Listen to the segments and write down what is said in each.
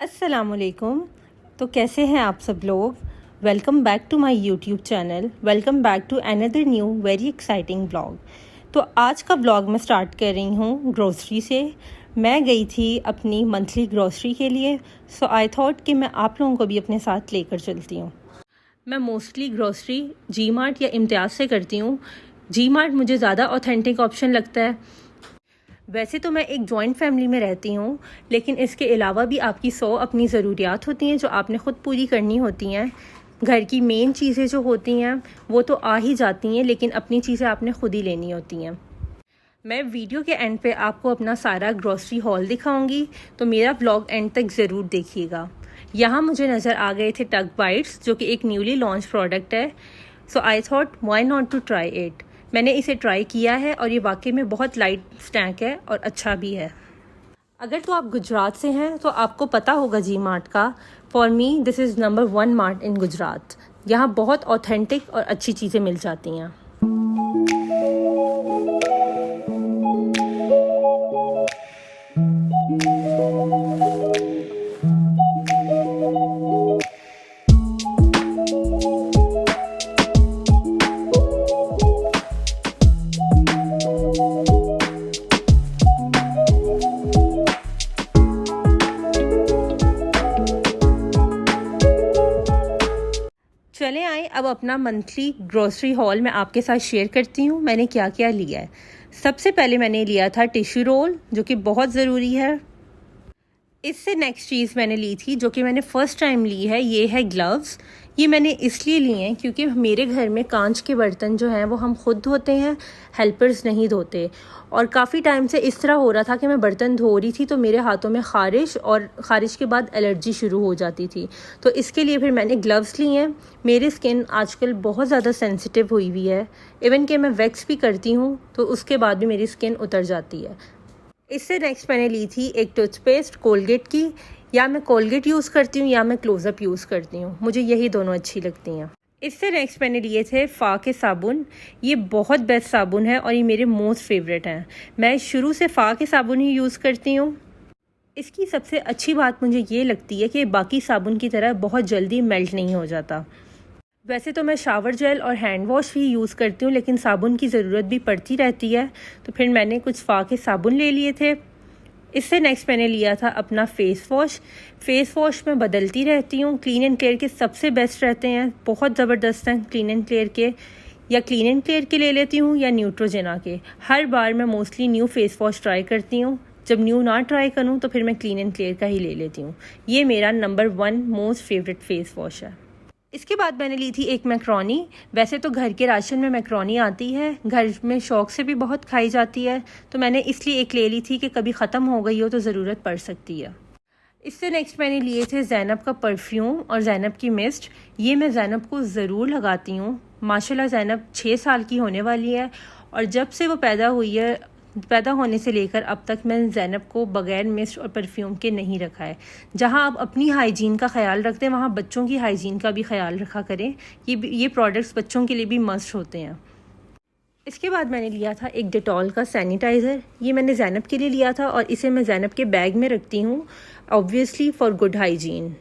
अस्सलामुअलैकुम। तो कैसे हैं आप सब लोग। Welcome back to my YouTube channel. Welcome back to another new very exciting blog. तो आज का ब्लॉग मैं स्टार्ट कर रही हूँ ग्रोसरी से। मैं गई थी अपनी मंथली ग्रोसरी के लिए, सो आई थॉट कि मैं आप लोगों को भी अपने साथ लेकर चलती हूँ। मैं मोस्टली ग्रोसरी जी मार्ट या इम्तियाज़ से करती हूँ। जी मार्ट मुझे ज़्यादा ऑथेंटिक ऑप्शन लगता है। वैसे तो मैं एक जॉइंट फैमिली में रहती हूँ, लेकिन इसके अलावा भी आपकी 100 अपनी ज़रूरियात होती हैं जो आपने ख़ुद पूरी करनी होती हैं। घर की मेन चीज़ें जो होती हैं वो तो आ ही जाती हैं, लेकिन अपनी चीज़ें आपने ख़ुद ही लेनी होती हैं। मैं वीडियो के एंड पे आपको अपना सारा ग्रॉसरी हॉल दिखाऊंगी, तो मेरा ब्लॉग एंड तक ज़रूर देखिएगा। यहाँ मुझे नज़र आ गए थे टग बाइट्स, जो कि एक न्यूली लॉन्च प्रोडक्ट है। So I thought why not to try it. मैंने इसे ट्राई किया है और ये वाकई में बहुत लाइट स्नैक है और अच्छा भी है। अगर तो आप गुजरात से हैं तो आपको पता होगा जी मार्ट का। For me this is number 1 mart in Gujarat. यहाँ बहुत ऑथेंटिक और अच्छी चीज़ें मिल जाती हैं। चले आए अब अपना मंथली ग्रोसरी हॉल मैं आपके साथ शेयर करती हूँ मैंने क्या क्या लिया है। सबसे पहले मैंने लिया था टिश्यू रोल, जो कि बहुत ज़रूरी है। इससे नेक्स्ट चीज़ मैंने ली थी, जो कि मैंने फ़र्स्ट टाइम ली है, ये है ग्लव्स। ये मैंने इसलिए लिए हैं क्योंकि मेरे घर में कांच के बर्तन जो हैं वो हम खुद धोते हैं, हेल्पर्स नहीं धोते। और काफ़ी टाइम से इस तरह हो रहा था कि मैं बर्तन धो रही थी तो मेरे हाथों में ख़ारिश, और ख़ारिश के बाद एलर्जी शुरू हो जाती थी। तो इसके लिए फिर मैंने ग्लव्स लिए हैं। मेरी स्किन आजकल बहुत ज़्यादा सेंसिटिव हुई हुई है, इवन कि मैं वैक्स भी करती हूँ तो उसके बाद भी मेरी स्किन उतर जाती है। इससे नेक्स्ट मैंने ली थी एक टूथपेस्ट कोलगेट की। या मैं कोलगेट यूज़ करती हूँ या मैं क्लोज़अप यूज़ करती हूँ, मुझे यही दोनों अच्छी लगती हैं। इससे नेक्स्ट मैंने लिए थे फ़ा के साबुन। ये बहुत बेस्ट साबुन है और ये मेरे मोस्ट फेवरेट हैं। मैं शुरू से फ़ा के साबुन ही यूज़ करती हूँ। इसकी सबसे अच्छी बात मुझे ये लगती है कि बाकी साबुन की तरह बहुत जल्दी मेल्ट नहीं हो जाता। वैसे तो मैं शावर जेल और हैंड वॉश भी यूज़ करती हूँ, लेकिन साबुन की ज़रूरत भी पड़ती रहती है, तो फिर मैंने कुछ फ़ा के साबुन ले लिए थे। इससे नेक्स्ट मैंने लिया था अपना फ़ेस वॉश। फ़ेस वॉश मैं बदलती रहती हूँ। क्लीन एंड क्लियर के सबसे बेस्ट रहते हैं, बहुत ज़बरदस्त हैं क्लीन एंड क्लियर के। या क्लीन एंड क्लियर के ले लेती हूँ या न्यूट्रोजेना के। हर बार मैं mostly new face wash try करती हूँ। जब न्यू ना ट्राई करूँ तो फिर मैं क्लीन एंड क्लियर का ही ले लेती हूँ। ये मेरा number 1 most favourite face wash है। इसके बाद मैंने ली थी एक मैक्रोनी। वैसे तो घर के राशन में मैक्रोनी आती है, घर में शौक से भी बहुत खाई जाती है, तो मैंने इसलिए एक ले ली थी कि कभी ख़त्म हो गई हो तो ज़रूरत पड़ सकती है। इससे नेक्स्ट मैंने लिए थे ज़ैनब का परफ्यूम और ज़ैनब की मिस्ट। ये मैं ज़ैनब को ज़रूर लगाती हूँ। माशाल्लाह ज़ैनब 6 साल की होने वाली है, और जब से वो पैदा हुई है, पैदा होने से लेकर अब तक मैंने ज़ैनब को बग़ैर मिस्ट और परफ्यूम के नहीं रखा है। जहाँ आप अपनी हाइजीन का ख़्याल रखते हैं, वहाँ बच्चों की हाइजीन का भी ख्याल रखा करें। ये प्रोडक्ट्स बच्चों के लिए भी मस्ट होते हैं। इसके बाद मैंने लिया था एक डेटॉल का सैनिटाइज़र। ये मैंने ज़ैनब के लिए लिया था और इसे मैं ज़ैनब के बैग में रखती हूँ, ऑब्वियसली फॉर गुड हाइजीन।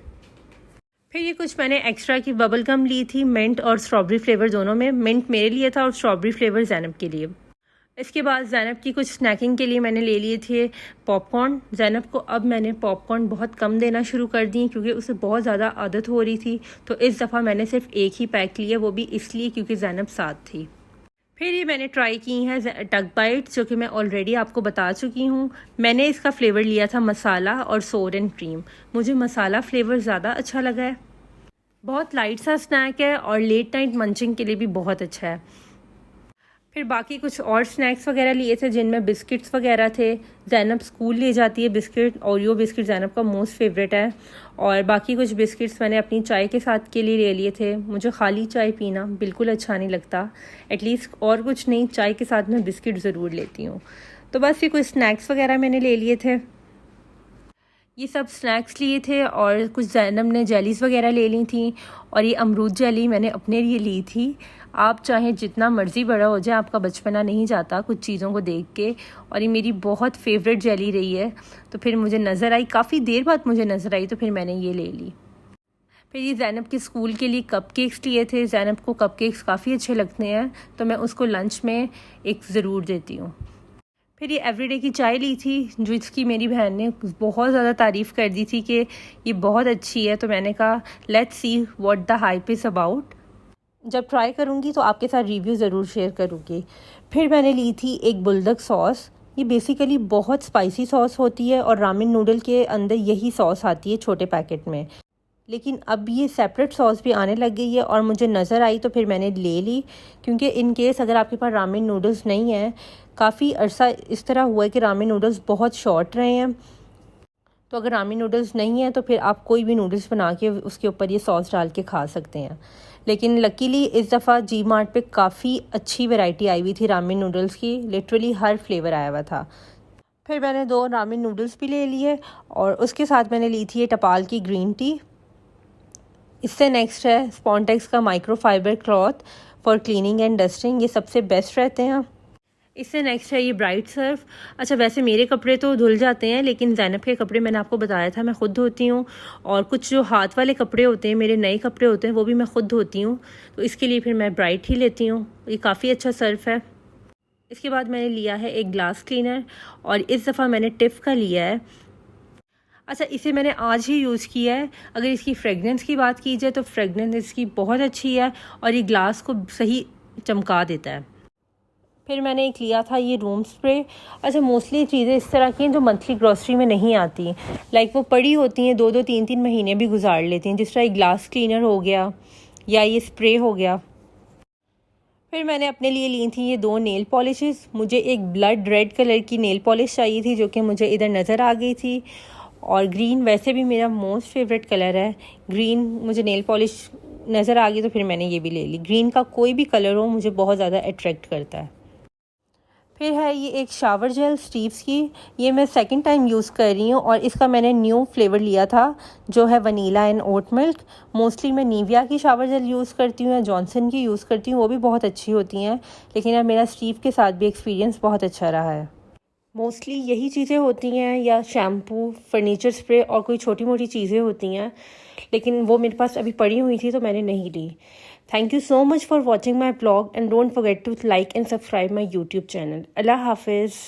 फिर ये कुछ मैंने एक्स्ट्रा की बबल गम ली थी, मिंट और स्ट्रॉबेरी फ्लेवर दोनों में। मिंट मेरे लिए था और स्ट्रॉबेरी फ्लेवर ज़ैनब के लिए। इसके बाद ज़ैनब की कुछ स्नैकिंग के लिए मैंने ले लिए थे पॉपकॉर्न। ज़ैनब को अब मैंने पॉपकॉर्न बहुत कम देना शुरू कर दी क्योंकि उसे बहुत ज़्यादा आदत हो रही थी, तो इस दफ़ा मैंने सिर्फ एक ही पैक लिया, वो भी इसलिए क्योंकि ज़ैनब साथ थी। फिर ये मैंने ट्राई की हैं टग बाइट्स, जो कि मैं ऑलरेडी आपको बता चुकी हूँ। मैंने इसका फ्लेवर लिया था मसाला और सोर एंड क्रीम। मुझे मसाला फ्लेवर ज़्यादा अच्छा लगा है। बहुत लाइट सा स्नैक है और लेट नाइट मंचिंग के लिए भी बहुत अच्छा है। फिर बाकी कुछ और स्नैक्स वगैरह लिए थे जिनमें बिस्किट्स वगैरह थे। ज़ैनब स्कूल ले जाती है बिस्किट, ओरियो बिस्किट ज़ैनब का मोस्ट फेवरेट है। और बाकी कुछ बिस्किट्स मैंने अपनी चाय के साथ के लिए ले लिए थे। मुझे खाली चाय पीना बिल्कुल अच्छा नहीं लगता, एटलीस्ट और कुछ नहीं, चाय के साथ मैं बिस्किट ज़रूर लेती हूँ। तो बस ये कुछ स्नैक्स वगैरह मैंने ले लिए थे। ये सब स्नैक्स लिए थे और कुछ ज़ैनब ने जेलीज़ वगैरह ले ली थी और ये अमरूद जेली मैंने अपने लिए ली थी। आप चाहे जितना मर्ज़ी बड़ा हो जाए, आपका बचपना नहीं जाता कुछ चीज़ों को देख के, और ये मेरी बहुत फेवरेट जेली रही है। तो फिर मुझे नज़र आई, काफ़ी देर बाद मुझे नज़र आई, तो फिर मैंने ये ले ली। फिर ये ज़ैनब के स्कूल के लिए कपकेक्स लिए थे। ज़ैनब को कपकेक्स काफ़ी अच्छे लगते हैं, तो मैं उसको लंच में एक ज़रूर देती हूँ। फिर ये एवरीडे की चाय ली थी, जो इसकी मेरी बहन ने बहुत ज़्यादा तारीफ़ कर दी थी कि ये बहुत अच्छी है। तो मैंने कहा let's see what the hype is about. जब ट्राई करूँगी तो आपके साथ रिव्यू ज़रूर शेयर करूँगी। फिर मैंने ली थी एक बुलडक सॉस। ये बेसिकली बहुत स्पाइसी सॉस होती है और रामेन नूडल के अंदर यही सॉस आती है छोटे पैकेट में, लेकिन अब ये सेपरेट सॉस भी आने लग गई है और मुझे नज़र आई तो फिर मैंने ले ली। क्योंकि इन केस अगर आपके पास रामेन नूडल्स नहीं है, काफ़ी अरसा इस तरह हुआ है कि रामेन नूडल्स बहुत शॉर्ट रहे हैं, तो अगर रामेन नूडल्स नहीं है तो फिर आप कोई भी नूडल्स बना के उसके ऊपर ये सॉस डाल के खा सकते हैं। लेकिन लकीली इस दफ़ा जी मार्ट पे काफ़ी अच्छी वैरायटी आई हुई थी रामेन नूडल्स की, लिटरली हर फ्लेवर आया हुआ था। फिर मैंने 2 रामेन नूडल्स भी ले लिए और उसके साथ मैंने ली थी ये टपाल की ग्रीन टी। इससे नेक्स्ट है स्पॉन्टेक्स का microfibre cloth for cleaning and dusting, ये सबसे बेस्ट रहते हैं। इससे नेक्स्ट है ये ब्राइट सर्फ। अच्छा, वैसे मेरे कपड़े तो धुल जाते हैं, लेकिन ज़ैनब के कपड़े मैंने आपको बताया था मैं ख़ुद धोती हूँ, और कुछ जो हाथ वाले कपड़े होते हैं, मेरे नए कपड़े होते हैं, वो भी मैं ख़ुद धोती हूँ। तो इसके लिए फिर मैं ब्राइट ही लेती हूँ। ये काफ़ी अच्छा सर्फ है। इसके बाद मैंने लिया है एक ग्लास क्लीनर, और इस दफ़ा मैंने टिफ़ का लिया है। अच्छा, इसे मैंने आज ही यूज़ किया है। अगर इसकी फ्रेगनेंस की बात की जाए तो फ्रेगनेंस इसकी बहुत अच्छी है और ये ग्लास को सही चमका देता है। फिर मैंने एक लिया था ये रूम स्प्रे। अच्छा, मोस्टली चीज़ें इस तरह की हैं जो मंथली ग्रॉसरी में नहीं आती, लाइक वो पड़ी होती हैं, 2-2 3-3 महीने भी गुजार लेती हैं, जिस तरह एक ग्लास क्लीनर हो गया या ये स्प्रे हो गया। फिर मैंने अपने लिए ली थी ये 2 नेल पॉलिशेस। मुझे एक ब्लड रेड कलर की नेल पॉलिश चाहिए थी, जो कि मुझे इधर नज़र आ गई थी, और ग्रीन वैसे भी मेरा मोस्ट फेवरेट कलर है। ग्रीन मुझे नेल पॉलिश नज़र आ गई तो फिर मैंने ये भी ले ली। ग्रीन का कोई भी कलर हो मुझे बहुत ज़्यादा अट्रैक्ट करता है। फिर है ये एक शावर जेल स्टीव्स की, ये मैं सेकंड टाइम यूज़ कर रही हूँ, और इसका मैंने न्यू फ्लेवर लिया था जो है vanilla and oat milk. Mostly मैं निविया की शावर जेल यूज़ करती हूँ या जॉनसन की यूज़ करती हूँ, वो भी बहुत अच्छी होती हैं, लेकिन अब मेरा स्टीव के साथ भी एक्सपीरियंस बहुत अच्छा रहा है। मोस्टली यही चीज़ें होती हैं, या शैम्पू, फर्नीचर स्प्रे और कोई छोटी मोटी चीज़ें होती हैं, लेकिन वो मेरे पास अभी पड़ी हुई थी तो मैंने नहीं ली। Thank you so much for watching my vlog, and don't forget to like and subscribe my YouTube channel. Allah Hafiz.